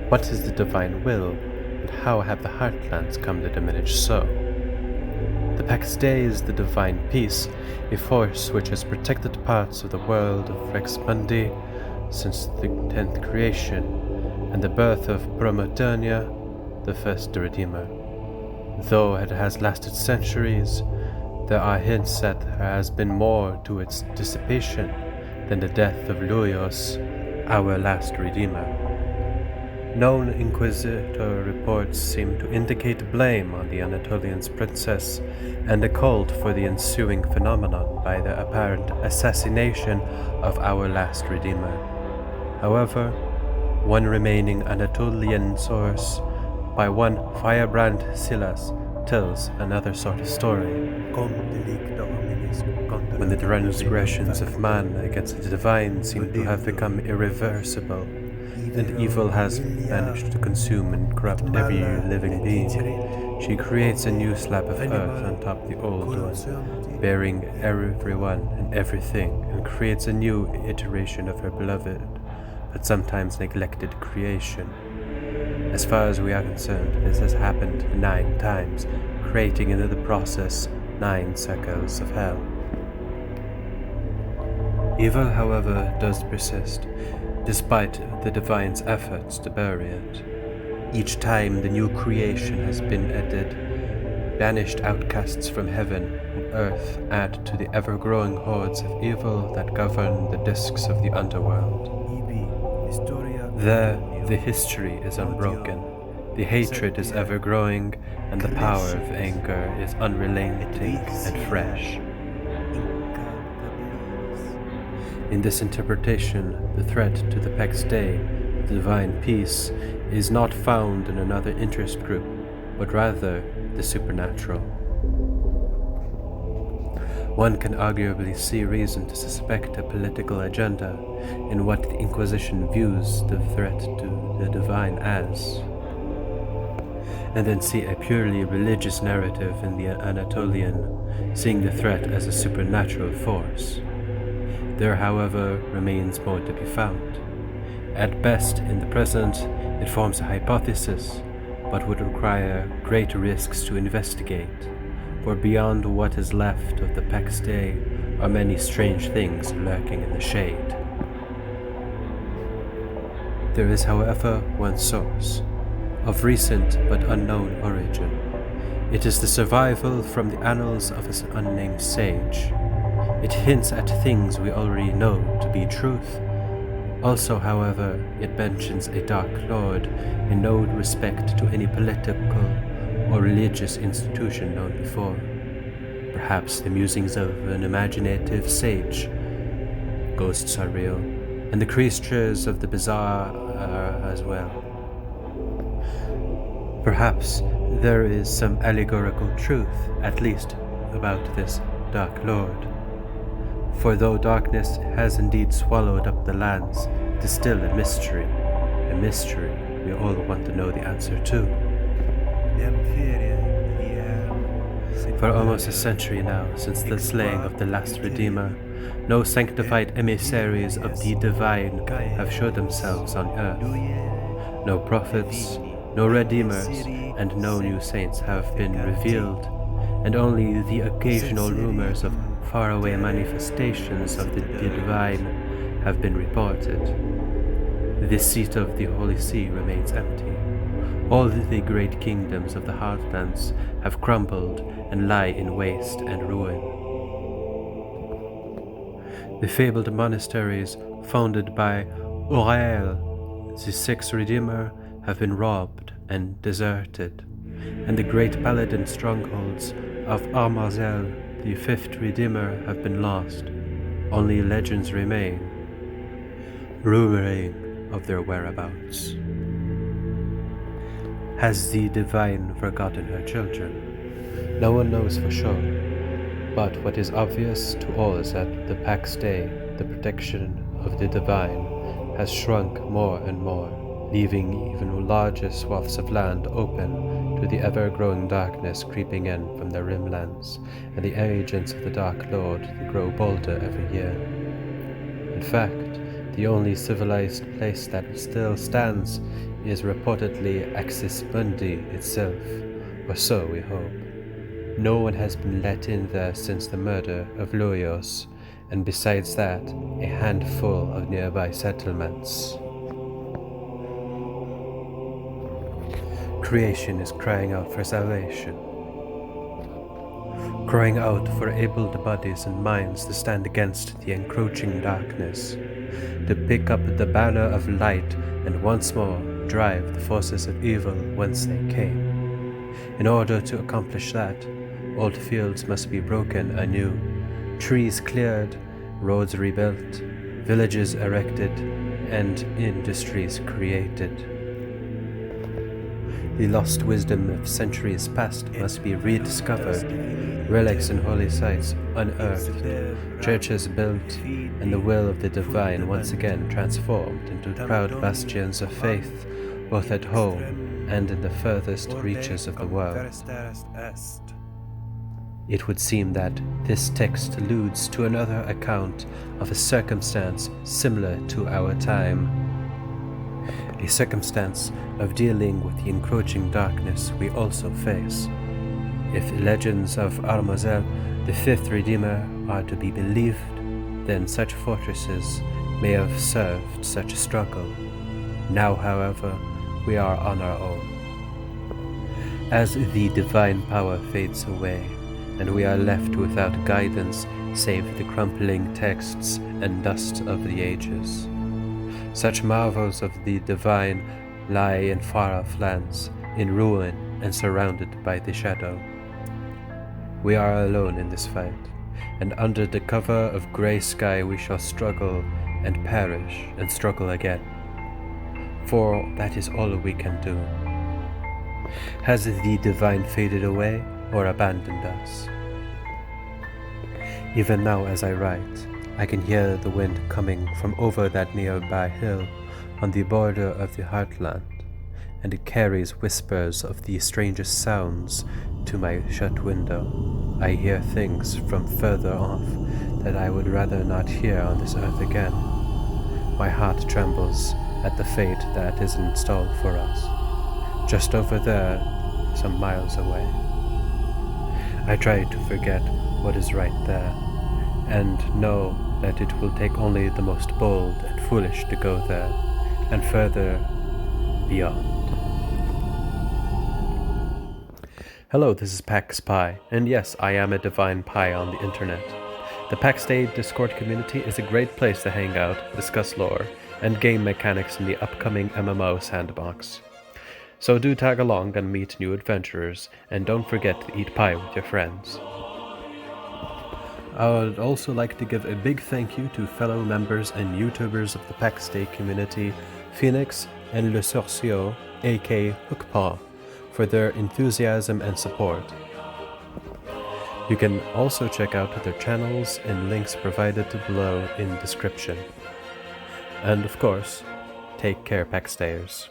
What is the divine will, and how have the heartlands come to diminish so? The Pax Dei is the divine peace, a force which has protected parts of the world of Pax Mundi since the 10th creation, and the birth of Promoternia, the first Redeemer. Though it has lasted centuries, there are hints that there has been more to its dissipation than the death of Luios, our last Redeemer. Known Inquisitor reports seem to indicate blame on the Anatolian's princess and a cult for the ensuing phenomenon by the apparent assassination of our last Redeemer. However, one remaining Anatolian source by one Firebrand Silas tells another sort of story. When the transgressions of man against the divine seem to have become irreversible, and evil has managed to consume and corrupt every living being, she creates a new slab of earth on top of the old one, bearing everyone and everything, and creates a new iteration of her beloved, but sometimes neglected creation. As far as we are concerned, this has happened 9 times, creating in the process 9 circles of hell. Evil, however, does persist, despite the divine's efforts to bury it. Each time the new creation has been added, banished outcasts from heaven and earth add to the ever-growing hordes of evil that govern the discs of the underworld. There, the history is unbroken, the hatred is ever-growing, and the power of anger is unrelenting and fresh. In this interpretation, the threat to the Pax Dei, the divine peace, is not found in another interest group, but rather the supernatural. One can arguably see reason to suspect a political agenda in what the Inquisition views the threat to the divine as, and then see a purely religious narrative in the Anatolian, seeing the threat as a supernatural force. There, however, remains more to be found. At best, in the present, it forms a hypothesis, but would require great risks to investigate, for beyond what is left of the Pax Dei are many strange things lurking in the shade. There is, however, one source, of recent but unknown origin. It is the survival from the annals of an unnamed sage. It hints at things we already know to be truth. Also, however, it mentions a Dark Lord in no respect to any political or religious institution known before. Perhaps the musings of an imaginative sage. Ghosts are real, and the creatures of the bizarre are as well. Perhaps there is some allegorical truth, at least, about this Dark Lord. For though darkness has indeed swallowed up the lands, it is still a mystery we all want to know the answer to. For almost a century now, since the slaying of the last Redeemer, no sanctified emissaries of the divine have showed themselves on earth. No prophets, no redeemers, and no new saints have been revealed, and only the occasional rumors of faraway manifestations of the divine have been reported. The seat of the Holy See remains empty. All the great kingdoms of the heartlands have crumbled and lie in waste and ruin. The fabled monasteries founded by Urael, the sixth Redeemer, have been robbed and deserted, and the great paladin strongholds of Armazel, the fifth Redeemer, have been lost. Only legends remain, rumoring of their whereabouts. Has the divine forgotten her children? No one knows for sure, but what is obvious to all is that the Pax Dei, the protection of the divine, has shrunk more and more, leaving even larger swaths of land open to the ever-growing darkness creeping in from the rimlands, and the agents of the Dark Lord grow bolder every year. In fact, The only civilized place that still stands is reportedly Pax Mundi itself, or so we hope. No one has been let in there since the murder of Loios, and besides that, a handful of nearby settlements. Creation is crying out for salvation, crying out for able bodies and minds to stand against the encroaching darkness, to pick up the banner of light and once more drive the forces of evil whence they came. In order to accomplish that, old fields must be broken anew, trees cleared, roads rebuilt, villages erected, and industries created. The lost wisdom of centuries past must be rediscovered, relics and holy sites unearthed, churches built, and the will of the divine once again transformed into proud bastions of faith, both at home and in the furthest reaches of the world. It would seem that this text alludes to another account of a circumstance similar to our time, a circumstance of dealing with the encroaching darkness we also face. If the legends of Armazel, the fifth Redeemer, are to be believed, then such fortresses may have served such a struggle. Now, however, we are on our own. As the divine power fades away, and we are left without guidance save the crumpling texts and dust of the ages. Such marvels of the divine lie in far-off lands, in ruin and surrounded by the shadow. We are alone in this fight, and under the cover of grey sky we shall struggle and perish and struggle again. For that is all we can do. Has the divine faded away or abandoned us? Even now as I write, I can hear the wind coming from over that nearby hill on the border of the heartland, and it carries whispers of the strangest sounds to my shut window. I hear things from further off that I would rather not hear on this earth again. My heart trembles at the fate that is in store for us, just over there, some miles away. I try to forget what is right there, and know that it will take only the most bold and foolish to go there, and further beyond. Hello, this is Pax Pi, and yes, I am a divine pi on the internet. The Pax Dei Discord community is a great place to hang out, discuss lore, and game mechanics in the upcoming MMO sandbox. So do tag along and meet new adventurers, and don't forget to eat pie with your friends. I would also like to give a big thank you to fellow members and YouTubers of the Pax Dei community, Phoenix and Le Sorcio, aka HookPaw, for their enthusiasm and support. You can also check out their channels in links provided below in description. And of course, take care, Pax Deiers.